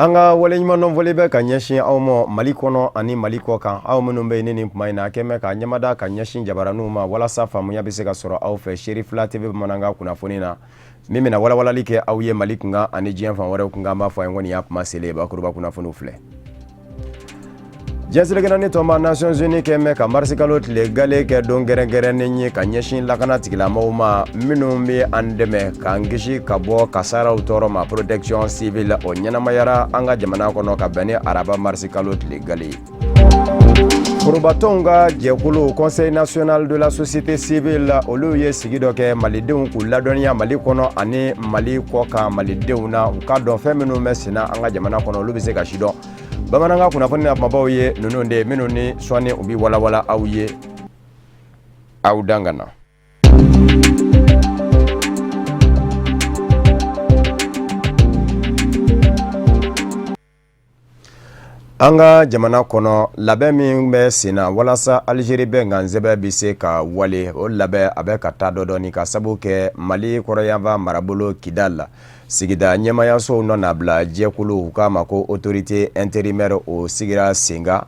Anga waleɲuman dɔn fɔli bɛ ka ɲɛsin aw ma Mali kɔnɔ ani Mali kɔ kan aw minnu bɛ nin kuma in na kɛmɛ ka ɲɛmada ka ɲɛsin jabaraninw ma walasa faamuya bɛ se ka sɔrɔ aw fɛ Seri Fila TV bamanankan kunnafoni na min bɛna walawalali kɛ aw ye Mali kunkan ani diɲɛ fan wɛrɛw kunkan b'a fɔ an kɔni y'a kuma selen bakuruba kunnafoniw filɛ. Diɲɛselegɛnani tɔnba Nations Unies kɛmɛ ka marisi kalo tile gale kɛ don gɛrɛngɛrɛnnen ye ka ɲɛsin lakana tigilamɔgɔw ma minnu bɛ an dɛmɛ k'an kisi ka bɔ kasaraw tɔɔrɔ ma protection civile o ɲɛnamayara an ka jamana kɔnɔ ka bɛn ni araba marisi kalo tile gale ye. Forobatɔnw ka jɛkulu Conseil national de la société civile olu ye sigi dɔ kɛ malidenw k'u ladɔnniya Mali kɔnɔ ani Mali kɔ kan malidenw na u ka dɔn fɛn minnu bɛ senna an ka jamana kɔnɔ olu bɛ se ka sidɔn. Bamanankan kunnafoni na kumabaw ye ninnu de minnu ni sɔnni u bi walawala aw ye aw dangana. An ka jamana kɔnɔ labɛn min bɛ senna walasa Algérie bɛ nkansɛbɛ bɛ se ka wale o labɛn a bɛ ka taa dɔɔni ka sabu kɛ Mali kɔrɔyanfan marabolo Kidal la sigida ɲɛmayasow nɔna bila jɛkulu u k'a ma ko autorité intérimaire o sigira sen kan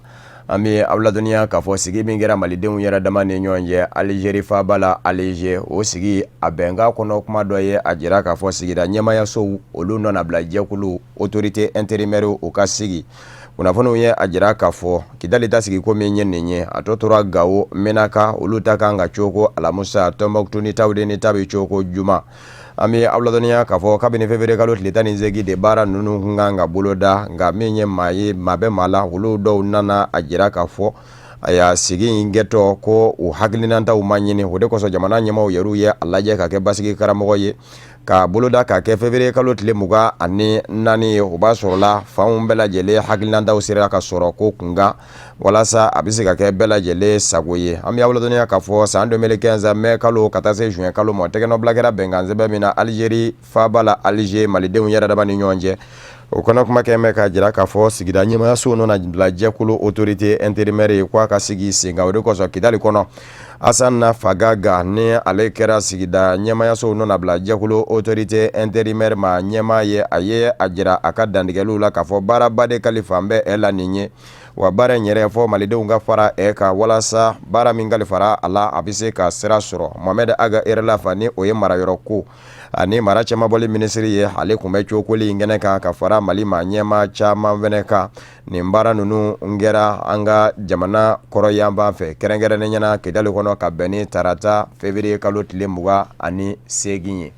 an bɛ aw ladɔnniya k'a fɔ sigi min kɛra malidenw yɛrɛ dama ni ɲɔgɔn cɛ Algérie faaba la Alger o sigi a bɛnkan kɔnɔ kuma dɔ ye a jira k'a fɔ sigida ɲɛmayasow olu nɔna bila jɛkulu autorité intérimaire o ka sigi. Kunnafoniw ye a jira k'a fɔ Kidali ta sigi ko min ye nin ye a tɔ tora Gao, Menaka olu ta kan ka cogo Alamusa, Tombouctou ni Tawde ni ta bɛ cogo Juma. An bɛ aw ladɔnniya k'a fɔ kabini février kalo tile 18 de baara ninnu kan ka boloda nka min ye maa ye maa bɛ maa la olu dɔw nana a jira k'a fɔ a y'a sigi in kɛtɔ ko u hakilinataw ma ɲini o de kosɔn jamana ɲɛmaaw yɛrɛw ye a lajɛ ka kɛ basigi karamɔgɔ ye ka boloda ka kɛ février kalo tile 24 ye o b'a sɔrɔla fanw bɛɛ lajɛlen hakilinataw sera ka sɔrɔ ko kunkan walasa a bɛ se ka kɛ bɛɛ lajɛlen sago ye. An bɛ aw ladɔnniya k'a fɔ san 2015 mai kalo ka taa se juin kalo ma tɛgɛnɔbila kɛra bɛnkan sɛbɛn min na Algérie faaba la Alger malidenw yɛrɛ dama ni ɲɔgɔn cɛ. O kɔnɔ kuma kɛmɛ ka jira k'a fɔ sigida ɲɛmayasow nɔna bila jɛkulu autorité intérimaire ye k'a ka sigi sen kan o de kosɔn Kidali kɔnɔ Assane Fagaga ni ale kɛra sigida ɲɛmayasow nɔna bila jɛkulu autorité intérimaire ma ɲɛmaa ye a ye a jira a ka dantigɛliw la k'a fɔ baaraba de kalifan bɛ la nin ye wa baara in yɛrɛ fɔ malidenw ka fara ka walasa baara min kalifara a la a bɛ se ka sira sɔrɔ. Mohamed Aga Erlafa ni o ye marayɔrɔ ko ani mara cɛmabɔli minisiri ye ale tun bɛ cokoli in kɛnɛ kan ka fara Mali ma ɲɛmaa caman fɛnɛ kan nin baara ninnu kɛra an ka jamana kɔrɔyanfan fɛ kɛrɛnkɛrɛnnen ɲɛna Kidali kɔnɔ ka bɛn ni tarata février kalo tile 28 ye.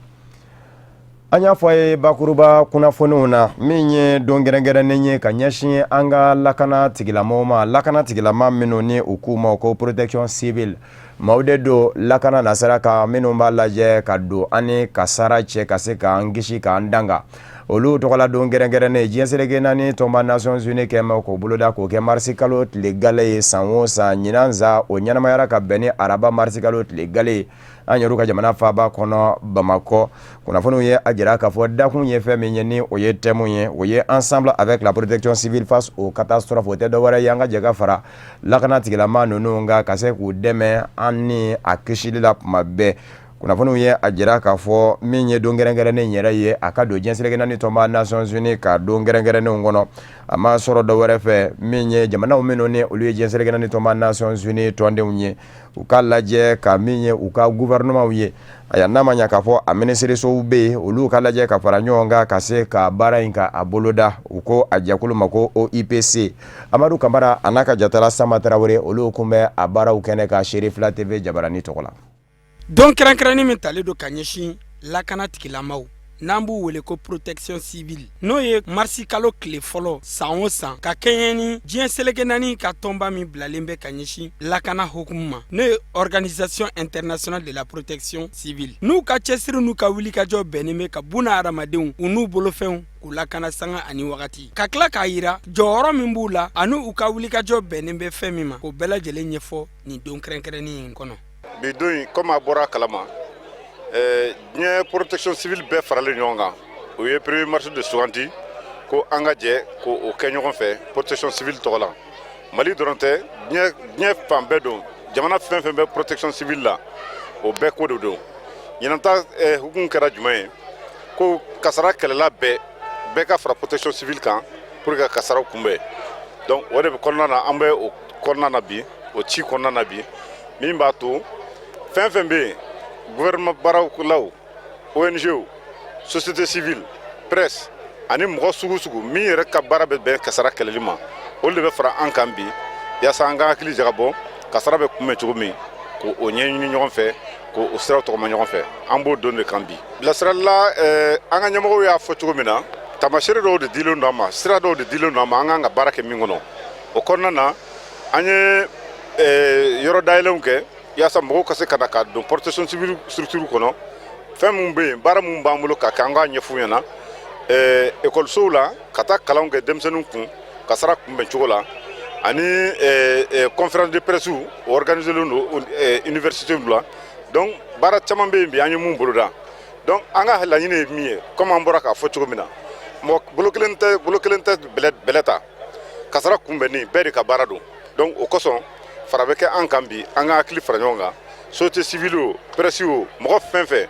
An y'a fɔ a ye bakuruba kunnafoniw na min ye don gɛrɛngɛrɛnnen ye ka ɲɛsin an ka lakana tigilamɔgɔw ma lakana tigilama minnu ni u k'u ma ko protection civile maaw de don lakana nasara kan minnu b'a lajɛ ka don ani kasara cɛ ka se k'an kisi k'an danga olu tɔgɔla don gɛrɛngɛrɛnnen diɲɛselegɛnani tɔnba Nations Unies kɛmɛ k'o boloda k'o kɛ marisi kalo tile gale ye san o san ɲinan za o ɲɛnamayara ka bɛn ni araba marisi kalo tile gale ye an yɛrɛw ka jamana faaba kɔnɔ Bamakɔ. Kunnafoniw ye a jira k'a fɔ dakun ye fɛn min ye ni o ye thème ye o ye ensemble avec la protection civile face aux catastrophes o tɛ dɔwɛrɛ ye an ka jɛ ka fara lakana tigilama ninnu kan ka se k'u dɛmɛ an ni a kisili la tuma bɛɛ. Kunnafoniw ye a jira k'a fɔ min ye don gɛrɛngɛrɛnnen yɛrɛ ye a ka don diɲɛselegɛnani tɔnba Nations Unies ka don gɛrɛngɛrɛnnenw kɔnɔ a ma sɔrɔ dɔwɛrɛ fɛ min ye jamanaw minnu ni olu ye diɲɛselegɛnani tɔnba Nations Unies tɔndenw ye u ka lajɛ ka min ye u ka gouvernement ye a ya n'a ma ɲɛ k'a fɔ a minisirisow bɛ yen olu ka lajɛ ka fara ɲɔgɔn kan ka se ka baara in ka a boloda u ko a jɛkulu ma ko OIPC. Amadu Kamara a n'a ka jatala Sama Tarawele olu kun bɛ a baaraw kɛnɛ ka Seri Fila TV jabarani tɔgɔ la. Don kɛrɛnkɛrɛnni min talen don ka ɲɛsin lakana tigilamaw n'an b'u wele ko protection civile n'o ye marisi kalo tile fɔlɔ san o san ka kɛɲɛ ni diɲɛselegɛnani ka tɔnba min bilalen bɛ ka ɲɛsin lakana hukumu ma n'o ye organisation internationale de la protection civile n'u ka cɛsiri n'u ka wulikajɔ bɛnnen bɛ ka buna hadamadenw u n'u bolofɛnw k'u lakana sanga ani wagati ka tila k'a yira jɔyɔrɔ min b'u la ani u ka wulikajɔ bɛnnen bɛ fɛn min ma k'o bɛɛ lajɛlen ɲɛfɔ nin don kɛrɛnkɛrɛnnin in kɔnɔ. Bi don in comme a bɔra kalama diɲɛ protection civile bɛɛ faralen ɲɔgɔn kan o ye premier marche de suganti ko an ka jɛ k'o kɛ ɲɔgɔn fɛ protection civile tɔgɔ la Mali dɔrɔn tɛ diɲɛ fan bɛɛ don jamana fɛn fɛn bɛ protection civile la o bɛɛ ko de don ɲinanta hukumu kɛra jumɛn ye ko kasara kɛlɛla bɛɛ ka fara protection civile kan pour que kasara kunbɛ donc o de bɛ kɔnɔna na an bɛ o kɔnɔna na bi o ci kɔnɔna na bi min b'a to fɛn fɛn bɛ yen gouvernement baarakɛlaw ONG société civile presse ani mɔgɔ sugu sugu min yɛrɛ ka baara bɛ bɛn kasara kɛlɛli ma olu de bɛ fara an kan bi yaasa an ka hakili jagabɔ kasara bɛ kunbɛn cogo min ko o ɲɛɲini ɲɔgɔn fɛ ko o siraw tɔgɔma ɲɔgɔn fɛ an b'o don de kan bi bilasirali la an ka ɲɛmɔgɔw y'a fɔ cogo min na tamasere dɔw de dilen don an ma sira dɔw de dilen don an ma an kan ka baara kɛ min kɔnɔ o kɔnɔna na an ye yɔrɔ dayɛlɛnw kɛ yaasa mɔgɔw ka se ka na ka don protection civile structure kɔnɔ fɛn mun bɛ yen baara mun b'an bolo ka kɛ an k'a ɲɛf'u ɲɛna ekɔlisow la ka taa kalanw kɛ denmisɛnninw kun kasara kunbɛn cogo la ani conférence de presse o organisé len don université la donc baara caman bɛ yen bi an ye mun boloda donc an ka laɲini ye min ye comme an bɔra k'a fɔ cogo min na mɔgɔ bolo kelen tɛ bɛlɛ ta kasara kunbɛnni bɛɛ de ka baara don donc o kosɔn fara bɛ kɛ an kan bi an ka hakili fara ɲɔgɔn kan société civile o presse o mɔgɔ fɛn fɛn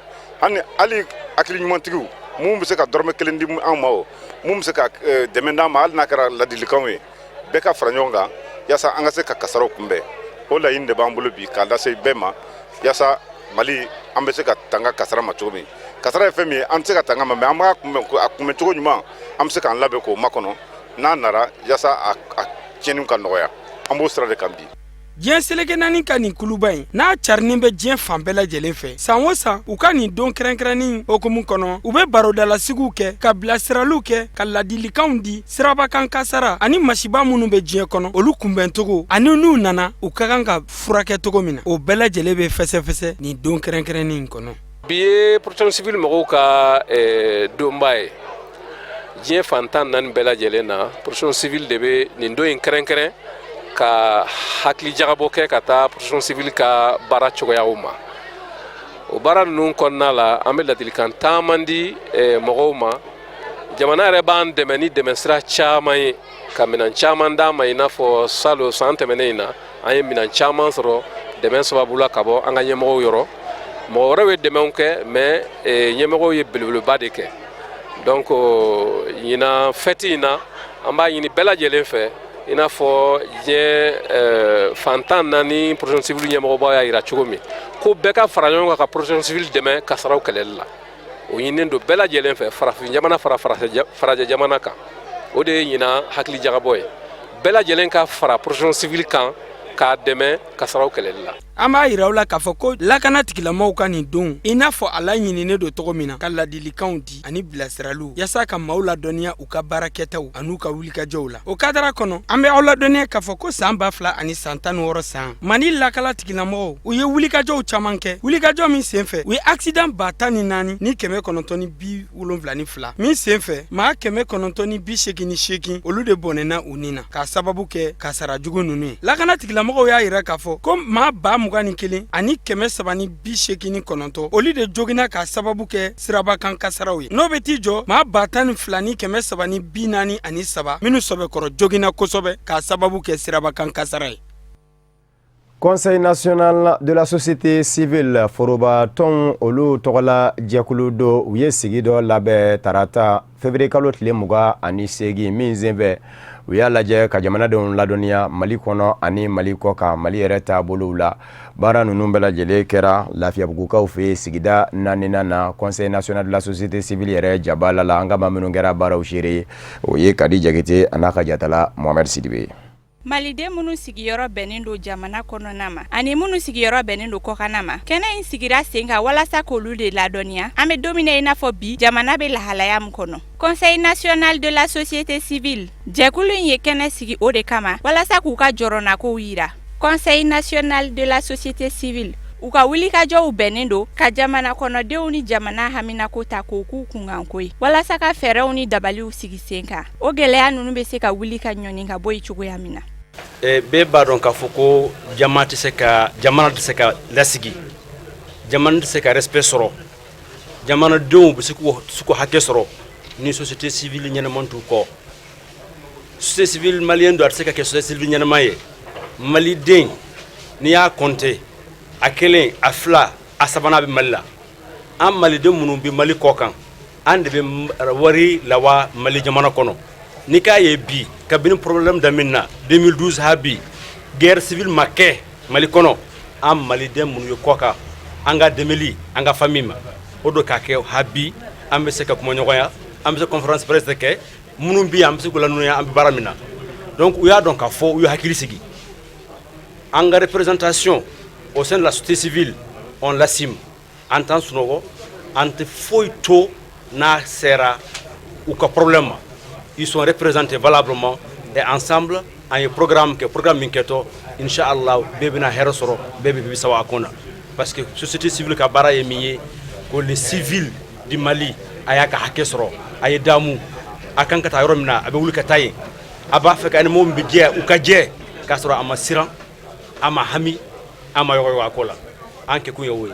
hali hakili ɲumantigiw mun bɛ se ka dɔrɔmɛ kelen di an ma o mun bɛ se ka dɛmɛ d'an ma hali n'a kɛra ladilikanw ye bɛɛ ka fara ɲɔgɔn kan yaasa an ka se ka kasaraw kunbɛn o laɲini de b'an bolo bi k'a lase bɛɛ ma yaasa Mali an bɛ se ka tanga kasara ma cogo min kasara ye fɛn min ye an tɛ se ka tanga ma mais an b'a kunbɛn cogo ɲuman an bɛ se k'an labɛn k'o makɔnɔ n'a nara yaasa a tiɲɛniw ka nɔgɔya an b'o sira de kan bi. diɲɛ seleke naani ka nin kuluba in n'a carinin bɛ diɲɛ fan bɛɛ lajɛlen fɛ san o san u ka nin don kɛrɛnkɛrɛnnin hokumu kɔnɔ u bɛ barodalasigiw kɛ ka bilasiraliw kɛ ka ladilikanw di sirabakan kasara ani masiba minnu bɛ diɲɛ kɔnɔ olu kunbɛncogo ani n'u nana u ka kan ka furakɛ cogo min na o bɛɛ lajɛlen bɛ fɛsɛfɛsɛ nin don kɛrɛnkɛrɛnnin in kɔnɔ. bi ye protection civile mɔgɔw ka donba ye diɲɛ fantan naani bɛɛ lajɛlen na protection civile de bɛ nin don in kɛrɛnkɛrɛn ka hakili jagabɔ kɛ ka taa protection civile ka baara cogoyaw ma o baara ninnu kɔnɔna la an bɛ ladilikan caman di mɔgɔw ma jamana yɛrɛ b'an dɛmɛ ni dɛmɛsira caman ye ka minɛn caman d'an ma i n'a fɔ salon san tɛmɛnen in na an ye minɛn caman sɔrɔ dɛmɛ sababu la ka bɔ an ka ɲɛmɔgɔw yɔrɔ mɔgɔ wɛrɛw ye dɛmɛw kɛ mais ɲɛmɔgɔw ye belebeleba de kɛ donc ɲinan fɛti in na an b'a ɲini bɛɛ lajɛlen fɛ i n'a fɔ diɲɛ fantan naani protection civile ɲɛmɔgɔbaw y'a yira cogo min ko bɛɛ ka fara ɲɔgɔn kan ka protection civile dɛmɛ kasaraw kɛlɛli la o ɲininen don bɛɛ lajɛlen fɛ farafin jamana fara farajɛ jamana kan o de ye ɲinan hakili jagabɔ ye bɛɛ lajɛlen ka fara protection civile kan k'a dɛmɛ kasaraw kɛlɛli la. an b'a yiraw la k'a fɔ ko lakana tigilamɔgɔw ka nin don i n'a fɔ a laɲininen don cogo min na ka ladilikanw di ani bilasiraliw yaasa ka maaw ladɔnniya u ka baarakɛtaw an'u ka wulikajɔw la o kadara kɔnɔ an bɛ aw ladɔnniya k'a fɔ ko san 2000 ani san 16 san Mali lakala tigilamɔgɔw u ye wulikajɔw caman kɛ wulikajɔ min senfɛ u ye accident 114 ni 972 min senfɛ maa 988 olu de bɔnɛna u ni na k'a sababu kɛ kasara jugu ninnu ye lakana tigilamɔgɔw y'a yira k'a fɔ ko maa 21 ani 389 olu de jogina k'a sababu kɛ sirabakan kasaraw ye n'o bɛ t'i jɔ maa 12 ni 343 minnu sɔbɛkɔrɔ jogina kosɛbɛ k'a sababu kɛ sirabakan kasara ye. Conseil national de la société civile foroba tɔn olu tɔgɔla jɛkulu dɔ u ye sigi dɔ labɛn tarata février kalo tile 28 min senfɛ u y'a lajɛ ka jamanadenw ladɔnniya Mali kɔnɔ ani Mali kɔ kan Mali yɛrɛ taabolow la baara ninnu bɛɛ lajɛlen kɛra lafiyabugukaw fɛ sigida 4nan na Conseil national de la société civile yɛrɛ jabala la an ka maa minnu kɛra baaraw seere o ye Kadi Jakite a n'a ka jatala Mohamed Sidibe. Maliden minnu sigiyɔrɔ bɛnnen don jamana kɔnɔna ma ani minnu sigiyɔrɔ bɛnnen don kɔkanna ma kɛnɛ in sigira sen kan walasa k'olu de ladɔnniya an bɛ don min na i n'a fɔ bi jamana bɛ lahalaya min kɔnɔ Conseil national de la société civile jɛkulu in ye kɛnɛ sigi o de kama walasa k'u ka jɔrɔnakow yira Conseil national de la société civile u ka wulikajɔw bɛnnen don ka jamana kɔnɔdenw ni jamana haminako ta k'o k'u kunkanko ye walasa ka fɛɛrɛw ni dabaliw sigi sen kan o gɛlɛya ninnu bɛ se ka wuli ka ɲɔni ka bɔ yen cogoya min na. Bɛɛ b'a dɔn k'a fɔ ko jamana tɛ se ka lasigi jamana tɛ se ka respect sɔrɔ jamanadenw bɛ se k'u hakɛ sɔrɔ ni société civile ɲɛnama t'u kɔ société civile maliyɛn dɔ a tɛ se ka kɛ société civile ɲɛnama ye maliden n'i y'a compter a kelen a fila a sabanan bɛ Mali la an maliden minnu bɛ Mali kɔ kan an de bɛ wari lawa Mali jamana kɔnɔ ni k'a ye bi kabini problème daminɛ na 2012 ha bi guerre civile ma kɛ Mali kɔnɔ an maliden minnu ye kɔ kan an ka dɛmɛli an ka famille ma o do k'a kɛ ha bi an bɛ se ka kuma ɲɔgɔnya an bɛ se conférence presse kɛ minnu bi an bɛ se k'u lanuya an bɛ baara min na donc u y'a dɔn k'a fɔ u ye hakili sigi an ka représentation au sein de la société civile on l'assume en tant sunɔgɔ an tɛ foyi to n'a sera u ka problème ma ils sont représentés valablement et ensemble an ye programme min kɛtɔ inchallah bɛɛ bɛna hɛrɛ sɔrɔ bɛɛ bɛ bisawa a ko na parce que société civile ka baara ye min ye ko les civils du Mali a y'a ka hakɛ sɔrɔ a ye damu a kan ka taa yɔrɔ min na a bɛ wuli ka taa yen a b'a fɛ ka ni mɔgɔ min bɛ jɛ u ka jɛ k'a sɔrɔ a ma siran a ma hami a ma yɔgɔyɔgɔ a ko la an kɛ kun ye o ye.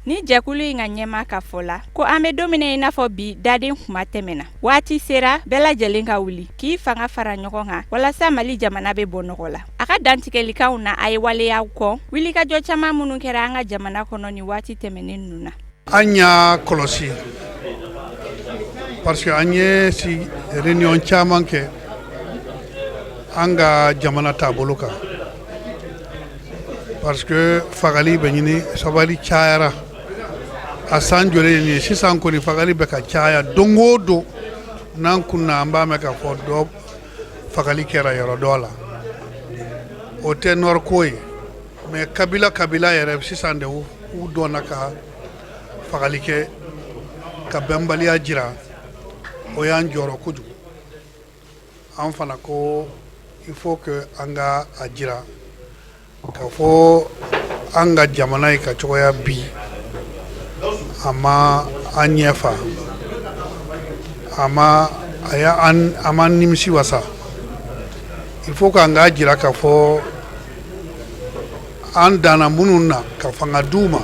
Ni jɛkulu in ka ɲɛmaa ka fɔ la ko an bɛ don min i n'a fɔ bi daden kuma tɛmɛna waati sera bɛɛ lajɛlen ka wuli k'i fanga fara ɲɔgɔn kan walasa Mali jamana bɛ bɔ nɔgɔ la a ka dantigɛlikanw na a ye waleyaw kɔ wulikajɔ caman minnu kɛra an ka jamana kɔnɔ ni waati tɛmɛnen ninnu na. An y'a kɔlɔsi parce que an ye si réunion caman kɛ an ka jamana taabolo kan parce que fagali bɛ ɲini sabali cayara a san jɔlen ye sisan kɔni fagali bɛ ka caya don o don n'an kunna an b'a mɛn k'a fɔ dɔ fagali kɛra yɔrɔ dɔ la o tɛ nɔri ko ye mais kabila yɛrɛ sisan de u dɔnna ka fagali kɛ ka bɛnbaliya jira o y'an jɔrɔ kojugu an fana ko il faut que an ka a jira k'a fɔ an ka jamana ye ka cogoya bi a ma an ɲɛfa a ma nimisi wasa il faut k'an ka jira k'a fɔ an danna minnu na ka fanga d'u ma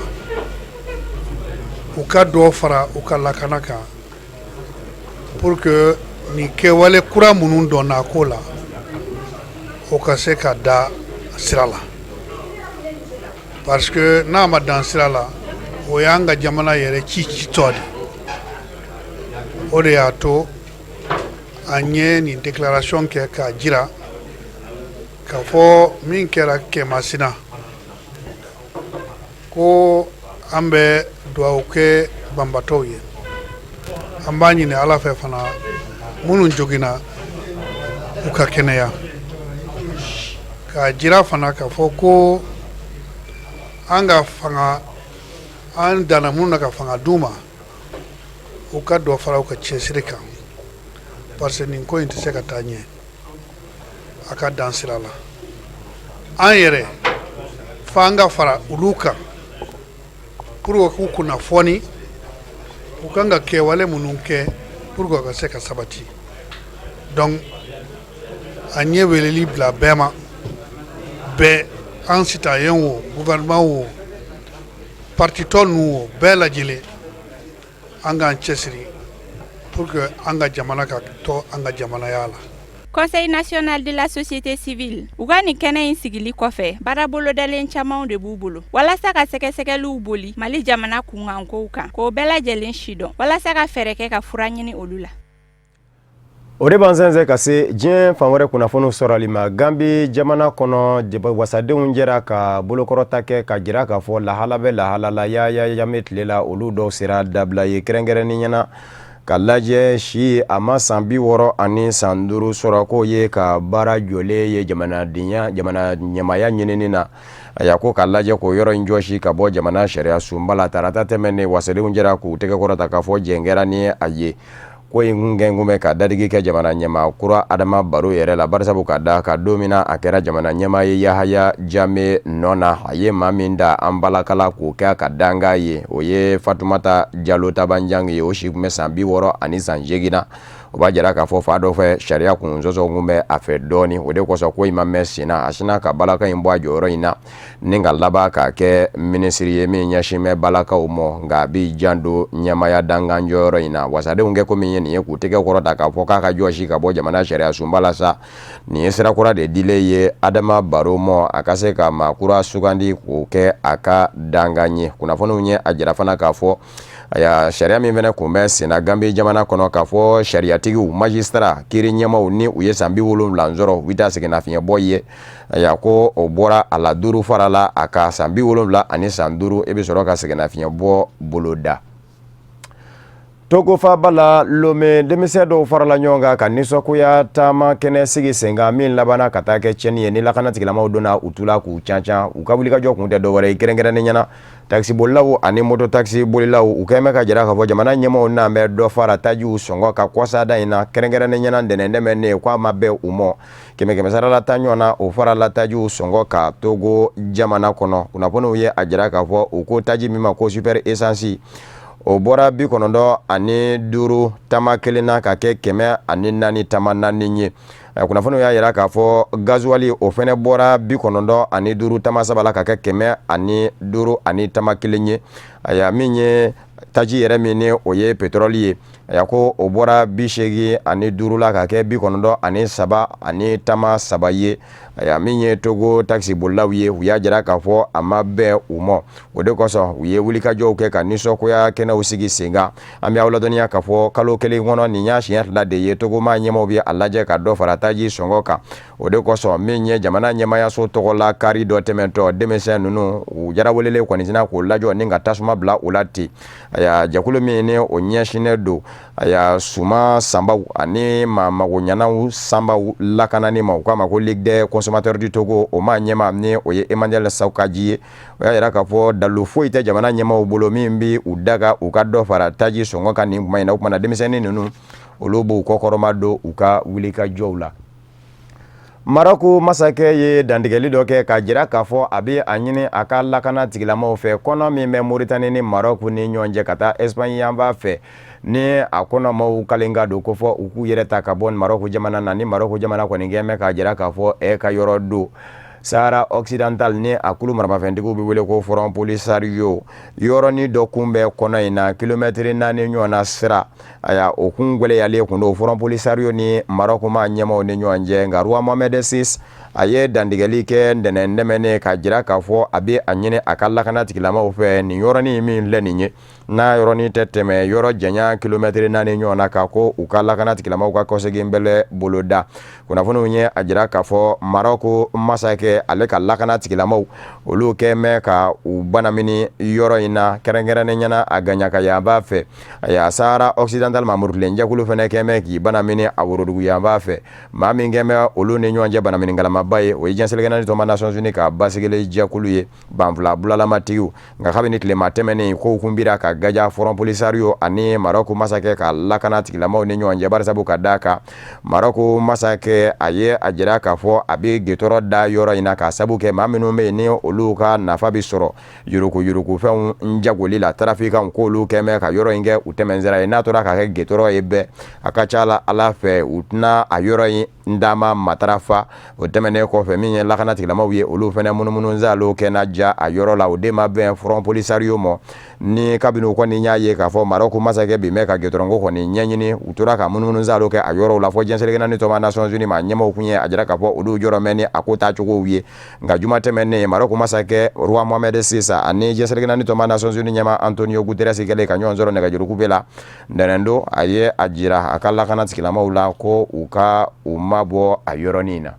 u ka dɔ fara u ka lakana kan pour que nin kɛwale kura minnu dɔnna ko la o ka se ka da sira la parce que n'a ma dan sira la o y'an ka jamana yɛrɛ citɔ de o de y'a to an ye nin déclaration kɛ k'a jira k'a fɔ min kɛra kɛmasina ko an bɛ dugawu kɛ banbatɔw ye an b'a ɲini ala fɛ fana minnu joginna u ka kɛnɛya k'a jira fana k'a fɔ ko an ka fanga an danna minnu na ka fanga d'u ma u ka dɔ fara u ka cɛsiri kan parce que nin ko in tɛ se ka taa ɲɛ a ka dan sira la an yɛrɛ f'an ka fara olu kan pour que k'u kunnafoni u kan ka kɛwale minnu kɛ pour que ka se ka sabati donc an ye weleli bila bɛɛ ma bɛɛ an citoyen wo gouvernement wo parti tɔn ninnu wo bɛɛ lajɛlen an k'an cɛsiri pour que an ka jamana ka to an ka jamanaya la. Conseil national de la société civile u ka nin kɛnɛ in sigili kɔfɛ baara bolodalen camanw de b'u bolo walasa ka sɛgɛsɛgɛliw boli Mali jamana kunkankow kan k'o bɛɛ lajɛlen sidɔn walasa ka fɛɛrɛ kɛ ka fura ɲini olu la. O de b'an sɛnsɛn ka se diɲɛ fan wɛrɛ kunnafoniw sɔrɔli ma Gambi jamana kɔnɔ wasadenw jɛra ka bolokɔrɔta kɛ ka jira k'a fɔ lahala bɛ lahala la Yaya Jammeh tile la olu dɔw sera dabila ye kɛrɛnkɛrɛnni ɲɛna ka lajɛ si a ma san 60 ani san 5 sɔrɔ k'o ye ka baara jɔlen ye jamana ɲɛmaya ɲinini na a y'a ko ka lajɛ k'o yɔrɔ in jɔsi ka bɔ jamana sariya sunba la tarata tɛmɛnen wasadenw jɛra k'u tɛgɛ kɔrɔta k'a fɔ jɛn kɛra ni a ye ko in gɛngumɛ ka dadigi kɛ jamana ɲɛma kura Adama Baro yɛrɛ la barisabu ka da ka don min na a kɛra jamana ɲɛma ye Yahaya Jammeh nɔ na a ye maa min da an balakala k'o kɛ ka danga ye o ye Fatumata Jalo Tabanjangi ye o si kun bɛ san 60 ani san 8 na o b'a jira k'a fɔ fa dɔ fɛ sariya kun sɔsɔ kun bɛ a fɛ dɔɔni o de kosɔn ko in ma mɛn senna a sina ka balaka in bɔ a jɔyɔrɔ in na ni ka laban ka kɛ minisiri ye min ɲɛsin bɛ balakaw mɔ nka a b'i jan don ɲɛmaya dangan jɔyɔrɔ in na wasadenw kɛ ko min ye nin ye k'u tɛgɛ kɔrɔta k'a fɔ k'a ka jɔsi ka bɔ jamana sariya sunba la sa nin ye sirakura de dilen ye Adama Baro mɔ a ka se ka maakura sugandi k'o kɛ a ka dangan ye kunnafoniw ye a jira fana k'a fɔ a y'a sariya min fɛnɛ kun bɛ senna Gambi jamana kɔnɔ k'a fɔ sariyatigi kiiritigiw magistrat kiiri ɲɛmaw ni u ye san 70 sɔrɔ u ta seginnafiɲɛbɔ ye ya ko o bɔra a la 5 farala a ka san 70 ani san 5 e bɛ sɔrɔ ka seginnafiɲɛbɔ boloda. Togofa bala Lomé denmisɛn dɔw farala ɲɔgɔn kan ka nisɔngoya taama kɛnɛ sigi sen kan min labanna ka taa kɛ tiɲɛni ye ni lakanatigilamaw donna u tula k'u cancan u ka wulikajɔ kun tɛ dɔwɛrɛ ye kɛrɛnkɛrɛnnen ɲɛna taxibolilaw ani moto taxi bolilaw u kɛn bɛ ka jira k'a fɔ jamana ɲɛmaaw n'an bɛ dɔ fara tajiw sɔngɔ ka kɔsada in na kɛrɛnkɛrɛnnen ɲɛna ntɛnɛndɛmɛ ne k'a ma bɛn u mɔ kɛmɛ sarala ta ɲɔgɔn na o farala tajiw sɔngɔ ka Togo jamana kɔnɔ kunnafoniw ye a jira k'a fɔ u ko taji min ma ko super essence o bɔra 95 tama 1 na ka kɛ 104 tama 4 ye kunnafoniw y'a yira k'a fɔ gazuwali o fɛnɛ bɔra 95 tama 7 la ka kɛ 105 ani tama 1 ye aya min ye taji yɛrɛ min ni o ye pétrole ye aya ko o bɔra 85 la ka kɛ 93 ani tama 3 ye aya min ye Togo taxi bolilaw ye u y'a jira k'a fɔ a ma bɛn u mɔ o de kosɔn u ye wulikajɔw kɛ ka nisɔngoya kɛnɛw sigi sen kan an bɛ aw ladɔnniya k'a fɔ kalo kelen kɔnɔ nin y'a siɲɛ 2 de ye Togoma ɲɛmaaw bɛ a lajɛ ka dɔ fara taji sɔngɔ kan o de kosɔn min ye jamana ɲɛmaayaso tɔgɔ la kari dɔ tɛmɛntɔ denmisɛn ninnu u jarawelelen kɔni sina k'o lajɔ ni ka tasuma bila o la ten aya jakulu min ni o ɲɛsinnen don aya suma sanbaw ani magoɲanaw sanbaw lakanani ma u k'a ma ko Ligue des consommateurs du Togo o ma ɲɛma ni o ye Emmanuel Saukaji ye o y'a yira k'a fɔ dalu foyi tɛ jamana ɲɛmaaw bolo min bi u daga u ka dɔ fara taji sɔngɔ kan nin kuma in na o kumana denmisɛnnin ninnu olu b'u kɔkɔrɔma don u ka wulikajɔw la. Marɔku masakɛ ye dantigɛli dɔ kɛ ka jira k'a fɔ a bɛ a ɲini a ka lakana tigilamaw fɛ kɔnɔ min bɛ Moritani ni Marɔku ni ɲɔgɔn cɛ ka taa Espagne yanfan fɛ ni a kɔnɔmaw kalen ka don ko fɔ u k'u yɛrɛ ta ka bɔ Marɔku jamana na ni Marɔku jamana kɔni kɛn bɛ ka jira k'a fɔ ka yɔrɔ don Sahara Occidental ni a kulu maramafɛntigiw bɛ wele ko Front Polisario yɔrɔnin dɔ kun bɛ kɔnɔ in na kilomɛtiri 4 ɲɔgɔn na sira aya o kun gwɛlɛyalen kun don Front Polisario ni Marɔku ma ɲɛmaaw ni ɲɔgɔn cɛ nka Roi Mohamed VI a ye dantigɛli kɛ ntɛnɛndɛmɛnen ka jira k'a fɔ a bɛ a ɲini a ka lakana tigilamaw fɛ nin yɔrɔnin min filɛ nin ye n'a yɔrɔnin tɛ tɛmɛ yɔrɔ janya kilomɛtiri 4 ɲɔgɔn na ka ko u ka lakana tigilamaw ka kɔsegin bɛlɛ boloda kunnafoniw ye a jira k'a fɔ Marɔku masakɛ ale ka lakana tigilamaw olu kɛn bɛ ka u banamini yɔrɔ in na kɛrɛnkɛrɛnnen ɲɛna a gaɲaka yanfan fɛ aya Sahara Occidental mamurutilen jɛkulu fɛnɛ kɛn bɛ k'i banamini a worodugu yanfan fɛ maa min kɛn bɛ olu ni ɲɔgɔn cɛ banamini galamaba ye o ye diɲɛselekɛnɛ tɔnba Nations Unies ka basigili jɛkulu ye banfula bulalamatigiw nka kabini tilema tɛmɛnen ko kunbira ka gaja Front Polisario ani Marɔku masakɛ ka lakana tigilamaw ni ɲɔgɔn cɛ barisabu ka da kan Marɔku masakɛ a ye a jira k'a fɔ a bɛ gitɔrɔ da yɔrɔ in na ka sabu kɛ maa minnu bɛ yen ni olu ka nafa bɛ sɔrɔ yurukuyurukufɛnw jagoli la trafikanw k'olu kɛn bɛ ka yɔrɔ in kɛ u tɛmɛnsira ye n'a tora ka kɛ gitɔrɔ ye bɛɛ a ka ca Ala fɛ u tɛna a yɔrɔ in dama matarafa o tɛmɛnen kɔfɛ min ye lakana tigilamaw ye olu fɛnɛ munumunu zalo kɛ na ja a yɔrɔ la o de ma bɛn Front Polisario mɔ ni kabini u kɔni y'a ye k'a fɔ Marɔku masakɛ bi mɛn ka gitɔrɔnko kɔni ɲɛɲini u tora ka munumunu zalo kɛ a yɔrɔw la fɔ diɲɛselekɛnɛ tɔnba Nations Unies ma ɲɛmaaw kun ye a jira k'a fɔ olu jɔrɔ mɛn ni a ko taacogow ye nka juma tɛmɛnen Marɔku masakɛ Roi Mohamed VI ani diɲɛselekɛnɛ tɔnba Nations Unies ɲɛma Antonio Guterres kɛlen ka ɲɔgɔn sɔrɔ nɛgɛjuruku bɛ la ntɛnɛndo a ye a jira a ka lakana tigilamaw la ko u ka u mabɔ a yɔrɔnin na.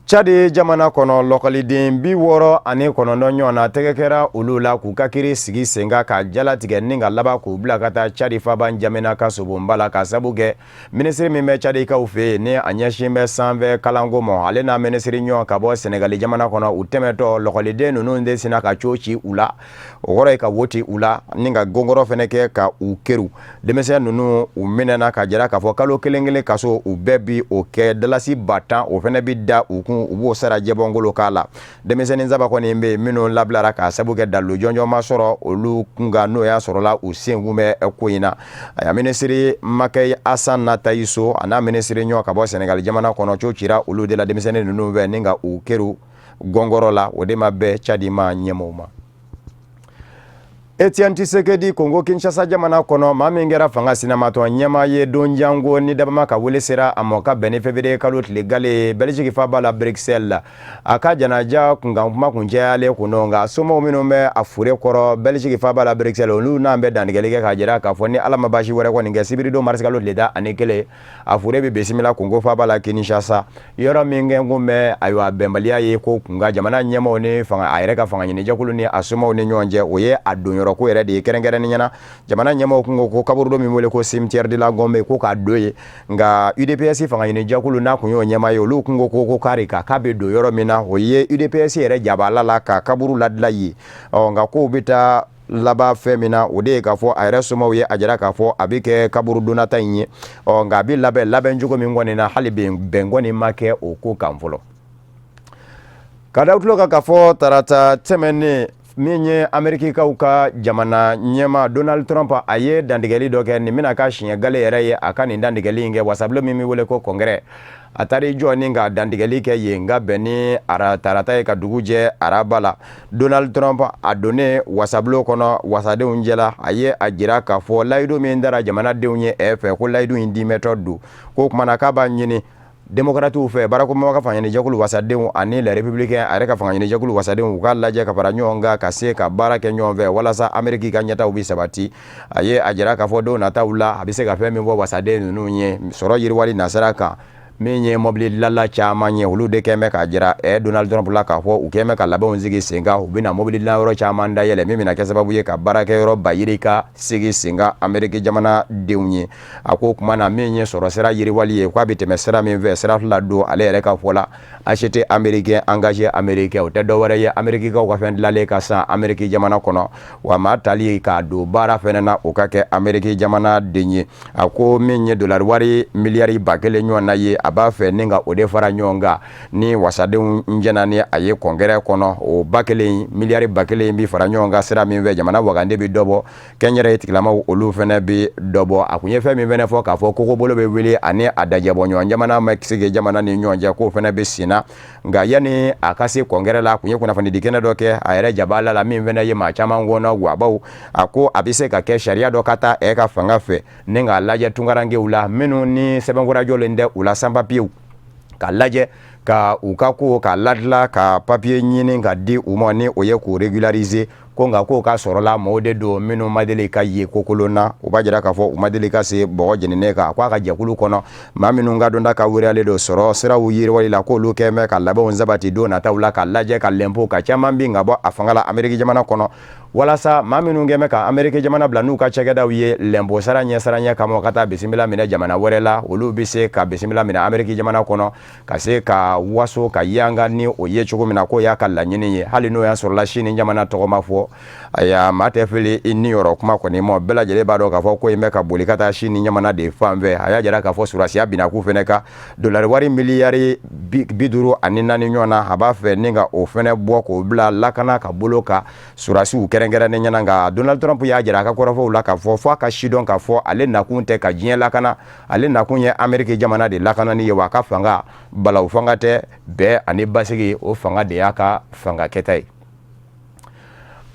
Chadi jamana kɔnɔ lɔkɔliden 69 ɲɔgɔn na tɛgɛ kɛra olu la k'u ka kiri sigi sen kan ka jalatigɛ ni ka laban k'u bila ka taa Chadi faban jamana ka sobonba la ka sabu kɛ minisiri min bɛ Chadikaw fɛ yen ni a ɲɛsin bɛ sanfɛ kalanko ma ale n'a minisiri ɲɔgɔn ka bɔ Senegali jamana kɔnɔ u tɛmɛtɔ lɔkɔliden ninnu de sina ka cogo ci u la o kɔrɔ ye ka woti u la ni ka gɔngɔrɔ fɛnɛ kɛ ka u keru denmisɛn ninnu u minɛna ka jira k'a fɔ kalo kelen kelen kaso u bɛɛ bi o kɛ dalasi 10 o fɛnɛ bi da u kun u b'o sara jɛbɔngolo k'a la denmisɛnnin saba kɔni bɛ minnu labilara k'a sabu kɛ dalu jɔnjɔn ma sɔrɔ olu kunga n'o y'a sɔrɔla u sen kun bɛ ko in na a ya minisiri Makɛyi Asan Natayiso a n'a minisiri ɲɔ ka bɔ Senegali jamana kɔnɔ co cira olu de la denmisɛnnin ninnu bɛ ni ka u keru gɔngɔrɔ la o de ma bɛɛ Chadi ma ɲɛmɔgɔw ma. Etienne Tshisekedi Congo Kinshasa jamana kono mamingera fanga sinamato nyama ye donjango ni dabama ka wele sera amoka benefebede kalot legale Belgique fa bala Bruxelles aka janaja kunga kuma kunjale kunonga somo minome afure koro Belgique fa bala Bruxelles lu nambe dangelege ka jira ka foni alama bashi wore ko ninga sibirido mars kalot leda anikele afure be besimila Congo fa bala Kinshasa yoro minge ngume aywa bembalia ye ko kunga jamana nyama oni fanga ayreka fanga ni jakulu ni asoma ni nyonje oye adonyoro ko yere de kerengere ni nyana jamana nyama kungo ko kaburdo mi mole ko cimetière de la Gombe ko ka doye nga UDPS fanga ni jakulu na kunyo nyama yo lu kungo ko karika kabe do yoro mina oye UDPS yere jabala la ka kaburu ladla yi nga ko bita laba femina ode ka fo ayre soma ye ajara ka fo abike kaburu donata yin nga bi labe njugo mi ngoni na halibe bengoni make o ko kamfolo kada utloka ka fo tarata temene minye Amerika kauka jamana nyema Donald Trump aye dandigeli doke ni mina ka shinye gale yere akani dandigeli nge wasablo mimi wole ko kongre atari joni nga dandigeli ke yenga beni ara tarata ka duguje arabala Donald Trump adone wasablo kono wasade unjela aye ajira ka fo laido mindara jamana deunye efe ko laido indi metodu ko kumana ka ba nyini Demokratu fe barako maka fanya jakulu wasadeu ani la républicain areka fanya jakulu wasadeu kala je ka paranyonga kase ka barake nyonve wala sa Amerika kanyata ubi sabati aye ajira ka fodo na taula abise ka femi bo wasadeu nunye soro yirwali nasaraka menye mobile lala chama nye hulu de keme ka jira Donald Trump la ka fo ukeme ka laba onzigi singa ubina mobile la ro chama nda yele mimi na sababu ye ka baraka ro bayirika sigi singa Amerika jamana deunye ako kuma na menye soro sera yiri wali ye kwa biteme sera minve sera la do ale reka fola acheter Americain engagé Americain o te do wara ye Amerika ka ko fen lale ka sa Amerika jamana kono wa matali ka do bara fenena o ka ke Amerika jamana denye ako menye dollar wari miliyari bakele nyona ye aba fe ninga ode fara nyonga ni wasade njena ni aye kongere kono o bakele miliyari bakele bi fara nyonga sera minve jamana wagande bi dobo kenyere tiklama olu fene bi dobo akunye fe mi vene fo ka fo koko bolo be wele ani adaje bonyo jamana Mexique jamana ni nyonja ko fene be sina nga yani akasi kongere la kunye kuna fani dikene doke ayere jabala la mi vene ye machama ngona gwabau ako abise ka ke sharia dokata eka fanga fe ninga laje tungarange ula menu ni sebangura jolende ula samba piu kalaje ka ukako ka ladla ka papier nyini nga di umoni oye ko regulariser ko nga ko ka sorola mode do minu madele ka ye kokolona ubajira ka fo umadele ka se bo jenene ka kwa ka jakulu kono maminu nga donda ka wurale do soro sira wuyire wali la ko lu keme ka laba onzabati do na tawla ka laje ka lempo ka chamambi nga bo afangala Amerika jamana kono wala sa maminu ngeme ka Amerika jamana blanu ka chegeda wiye lempo saranya kamo kata bisimila mina jamana worela olu bise ka bisimila mina Amerika jamana kono ka se ka waso ka yanga ni oye chuko mina ko ya kala nyini ye hali no ya sorola shini jamana to mafo aya matefili inni yoro kuma ko ni mo bela jele bado ka fo ko imeka bulikata shini nyamana de famve aya jara ka fo surasi abina ku feneka dollar wari miliyari biduru anina ni nyona haba fe ninga o fene boko bla lakana ka buloka surasi u kerengera ne nyananga Donald Trump ya jara ka ko fo la ka fo ka shidon ka fo ale nakunte ka jien lakana ale nakunye Amerika jamana de lakana ni wa ka fanga bala u fanga te be ani basigi o fanga de yaka fanga ketai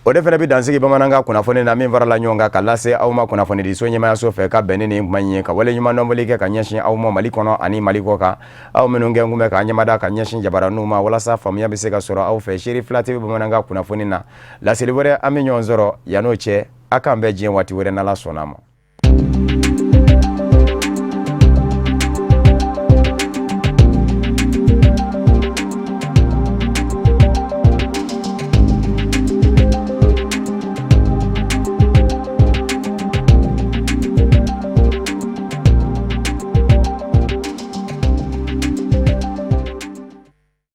ode fene bi dansigi bamananga kuna fone na min varala nyonga kalase au ma kuna fone diso nyema so fe ka benini manye ka wale nyuma nombolike ka nyashin au mo malikono ani malikoka au menunge ngume ka nyamada ka nyashin jabara numa wala sa famia biseka soro au fe shiri flati bamananga kuna fone na la silibore aminyo nzoro yanoche akambe jien wati were na la sonamo